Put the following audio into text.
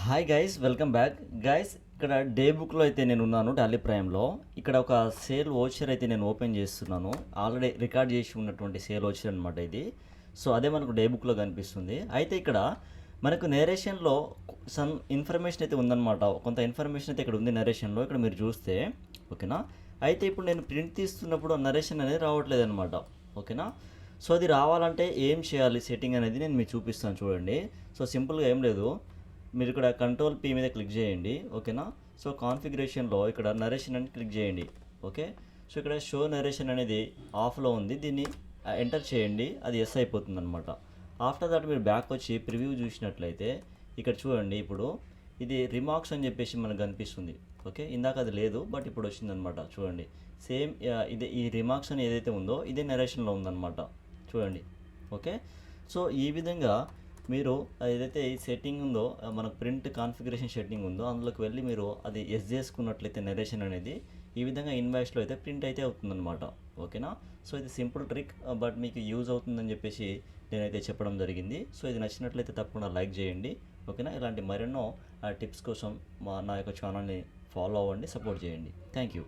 Hi guys, welcome back. Guys, ఇక్కడ day బుక్లో అయితే నేను ఉన్నాను, టాలీ ప్రైమ్లో. ఇక్కడ ఒక సేల్ ఓచర్ అయితే నేను ఓపెన్ చేస్తున్నాను. ఆల్రెడీ రికార్డ్ చేసి ఉన్నటువంటి సేల్ ఓచర్ అనమాట ఇది. సో అదే మనకు డే బుక్లో కనిపిస్తుంది. అయితే ఇక్కడ మనకు నేరేషన్లో సమ్ ఇన్ఫర్మేషన్ అయితే ఉందన్నమాట. కొంత ఇన్ఫర్మేషన్ అయితే ఇక్కడ ఉంది నరేషన్లో, ఇక్కడ మీరు చూస్తే. ఓకేనా. అయితే ఇప్పుడు నేను ప్రింట్ తీస్తున్నప్పుడు నరేషన్ అనేది రావట్లేదు అనమాట. ఓకేనా. సో అది రావాలంటే ఏం చేయాలి సెట్టింగ్ అనేది నేను మీకు చూపిస్తాను చూడండి. సో సింపుల్గా ఏం లేదు, మీరు ఇక్కడ కంట్రోల్ పీ మీద క్లిక్ చేయండి. ఓకేనా. సో కాన్ఫిగరేషన్లో ఇక్కడ నరేషన్ అని క్లిక్ చేయండి. ఓకే. సో ఇక్కడ షో నరేషన్ అనేది ఆఫ్లో ఉంది, దీన్ని ఎంటర్ చేయండి, అది ఎస్ అయిపోతుంది అనమాట. ఆఫ్టర్ దట్ మీరు బ్యాక్ వచ్చి ప్రివ్యూ చూసినట్లయితే ఇక్కడ చూడండి, ఇప్పుడు ఇది రిమార్క్స్ అని చెప్పేసి మనకు కనిపిస్తుంది. ఓకే, ఇందాక అది లేదు, బట్ ఇప్పుడు వచ్చిందనమాట. చూడండి, సేమ్ ఇదే ఈ రిమార్క్స్ అని ఏదైతే ఉందో ఇదే నరేషన్లో ఉందన్నమాట. చూడండి. ఓకే. సో ఈ విధంగా మీరు ఏదైతే ఈ సెట్టింగ్ ఉందో, మనకు ప్రింట్ కాన్ఫిగరేషన్ సెట్టింగ్ ఉందో అందులోకి వెళ్ళి మీరు అది ఎస్ చేసుకున్నట్లయితే నరేషన్ అనేది ఈ విధంగా ఇన్వాయిస్లో అయితే ప్రింట్ అయితే అవుతుందన్నమాట. ఓకేనా. సో ఇది సింపుల్ ట్రిక్, బట్ మీకు యూజ్ అవుతుందని చెప్పేసి నేనైతే చెప్పడం జరిగింది. సో ఇది నచ్చినట్లయితే తప్పకుండా లైక్ చేయండి. ఓకేనా. ఇలాంటి మరెన్నో టిప్స్ కోసం నా యొక్క ఛానల్ని ఫాలో అవ్వండి, సపోర్ట్ చేయండి. Thank you.